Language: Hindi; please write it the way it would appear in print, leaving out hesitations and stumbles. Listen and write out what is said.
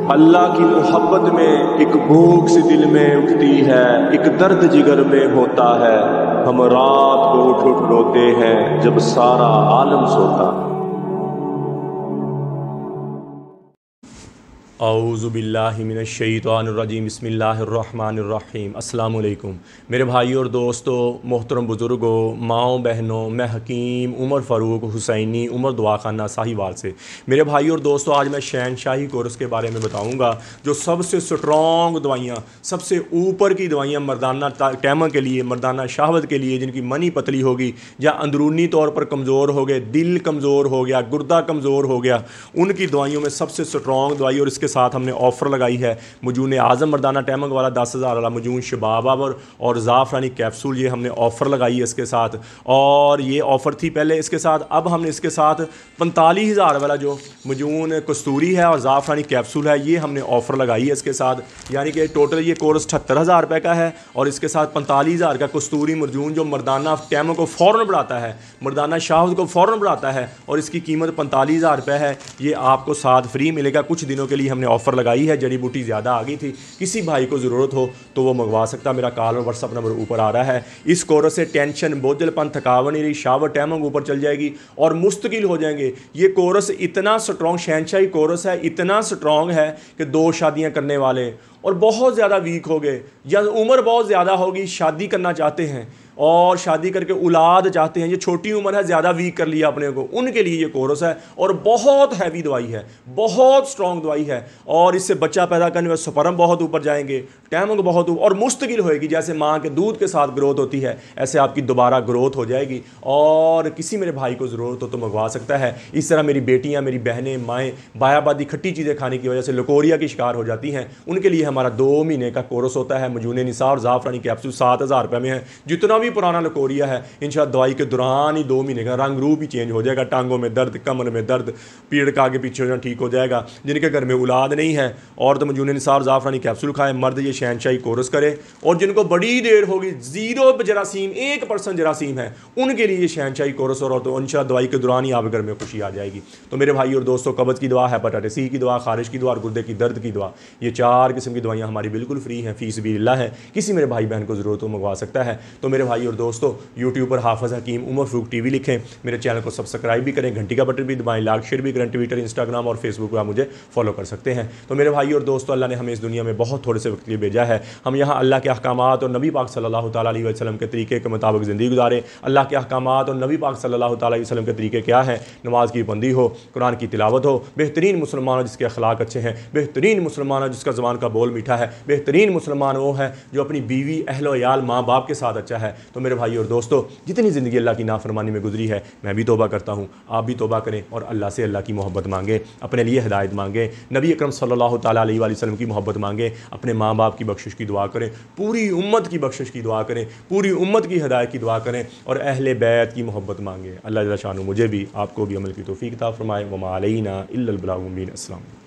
अल्लाह की मोहब्बत में एक भूख सी दिल में उठती है, एक दर्द जिगर में होता है। हम रात को उठ उठ रोते हैं जब सारा आलम सोता है। औज़ु बिल्लाहि मिनश्शैतानिर्रजीम बिस्मिल्लाहिर्रहमानिर्रहीम। अस्सलामु अलैकुम मेरे भाई और दोस्तों, मोहतरम बुज़ुर्गों, माओ बहनों, मैं हकीम उमर फ़ारूक हुसैनी उमर दुआखाना साहिवाल से। मेरे भाई और दोस्तों, आज मैं शहनशाही कोर्स के बारे में बताऊंगा, जो सबसे स्ट्रॉन्ग दवाइयाँ, सबसे ऊपर की दवाइयाँ मर्दाना टैमा के लिए, मर्दाना शहावत के लिए, जिनकी मनी पतली होगी या अंदरूनी तौर पर कमज़ोर हो गए, दिल कमज़ोर हो गया, गुर्दा कमज़ोर हो गया, उनकी दवाइयों में सबसे स्ट्रॉन्ग दवाई। और इसके साथ हमने ऑफ़र लगाई है मजून आज़म मर्दाना टैमक वाला 10,000 वाला मजून शबाब और ज़ाफ़रानी कैप्सूल, ये हमने ऑफ़र लगाई है इसके साथ। और ये ऑफ़र थी पहले इसके साथ, अब हमने इसके साथ 45,000 वाला जो मजून कस्तूरी है और ज़ाफ़रानी कैप्सूल है, ये हमने ऑफ़र लगाई है इसके साथ। यानी कि टोटल ये कोर्स 78,000 रुपये का है और इसके साथ 45,000 का कस्तूरी मजून जो मर्दाना टैमक को फ़ौरन बढ़ाता है, मर्दाना शाहवत को फ़ौरन बढ़ाता है, और इसकी कीमत 45,000 रुपये है। ये आपको साथ फ्री मिलेगा। कुछ दिनों के लिए हमने ऑफ़र लगाई है, जड़ी बूटी ज़्यादा आ गई थी, किसी भाई को ज़रूरत हो तो वो मंगवा सकता। मेरा कॉल और व्हाट्सअप नंबर ऊपर आ रहा है। इस कोर्स से टेंशन, बोझलपन, थकावट नहीं रही, शावर टैमक ऊपर चल जाएगी और मुस्तकिल हो जाएंगे। ये कोर्स इतना स्ट्रॉन्ग शहनशाही कोर्स है, इतना स्ट्रॉन्ग है कि 2 शादियाँ करने वाले और बहुत ज़्यादा वीक हो गए या उम्र बहुत ज़्यादा होगी, शादी करना चाहते हैं और शादी करके औलाद चाहते हैं, ये छोटी उम्र है, ज़्यादा वीक कर लिया अपने को, उनके लिए ये कोर्स है। और बहुत हैवी दवाई है, बहुत स्ट्रॉन्ग दवाई है, और इससे बच्चा पैदा करने में स्पर्म बहुत ऊपर जाएंगे, टैमक बहुत ऊपर, और मुस्तकिल होएगी। जैसे माँ के दूध के साथ ग्रोथ होती है, ऐसे आपकी दोबारा ग्रोथ हो जाएगी। और किसी मेरे भाई को ज़रूरत हो तो मंगवा सकता है। इस तरह मेरी बेटियाँ, मेरी बहनें, माएँ बायाबादी खट्टी चीज़ें खाने की वजह से लकोरिया की शिकार हो जाती हैं, उनके लिए हमारा 2 महीने का कोर्स होता है। मजून निसा और ज़ाफ़रानी कैप्सूल 7,000 रुपये में है। जितना भी पुराना लकोरिया है, इंशाल्लाह दवाई के दौरान ही 2 महीने का रंग रूप ही चेंज हो जाएगा। टांगों में दर्द, कमर में दर्द, पीड़ का आगे पीछे होना ठीक हो जाएगा। जिनके घर में औलाद नहीं है और तो मजून निसार ज़ाफ़रानी कैप्सूल खाए, मर्द ये शहनशाही कोर्स करे। और जिनको बड़ी देर होगी, 0 जरासीम, 1% जरासीम है, उनके लिए ये शहनशाही कोर्स और तो इंशाल्लाह दवाई के दौरान ही आपके घर में खुशी आ जाएगी। तो मेरे भाई और दोस्तों, कब्ज़ की दवा, हेपेटाइटिस सी की दवा, खारिश की दवा और गुर्दे की दर्द की दवा, ये 4 किस्म की दवाइयाँ हमारी बिल्कुल फ्री हैं, फीस भी इल्ला है। किसी मेरे भाई बहन को ज़रूरत हो मंगवा सकता है। तो मेरे भाई और दोस्तों, यूट्यूब पर हाफ़िज़ हकीम उमर फ़ारूक टीवी लिखें, मेरे चैनल को सब्सक्राइब भी करें, घंटी का बटन भी दबाएं, लाइक शेयर भी करें, ट्विटर, इंस्टाग्राम और फेसबुक पर आप मुझे फॉलो कर सकते हैं। तो मेरे भाई और दोस्तों, अल्लाह ने हमें इस दुनिया में बहुत थोड़े से वक्त के लिए भेजा है। हम यहाँ अल्लाह के अहकामात और नबी पाक सल्लल्लाहु तआला अलैहि वसल्लम के तरीके के मुताबिक ज़िंदगी गुजारें। अल्लाह के अहकामात और नबी पाक सल्लल्लाहु तआला अलैहि वसल्लम के तरीके क्या हैं? नमाज की पाबंदी हो, कुरान की तिलावत हो, बेहतरीन मुसलमान हो जिसके अखलाक अच्छे हैं, बेहतरीन मुसलमान हो जिसका ज़बान का बोल मीठा है, बेहतरीन मुसलमान वो है जो अपनी बीवी, अहलो याल, माँ बाप के साथ अच्छा है। तो मेरे भाई और दोस्तों, जितनी ज़िंदगी अल्लाह की नाफरमानी में गुजरी है, मैं भी तौबा करता हूँ, आप भी तौबा करें और अल्लाह से अल्लाह की मोहब्बत मांगें, अपने लिए हिदायत मांगें, नबी अकरम सल्लल्लाहु तआला अलैहि वसल्लम की मोहब्बत मांगें, अपने माँ बाप की बख्शिश की दुआ करें, पूरी उम्मत की बख्शिश की दुआ करें, पूरी उम्मत की हिदायत की दुआ करें और अहले बैत की मोहब्बत मांगें। अल्लाह जल्ल शानु मुझे भी आपको भी अमल की तौफीक अता फरमाए। वमा अलैना इल्लल बलागुल मुबीन। अस्सलाम।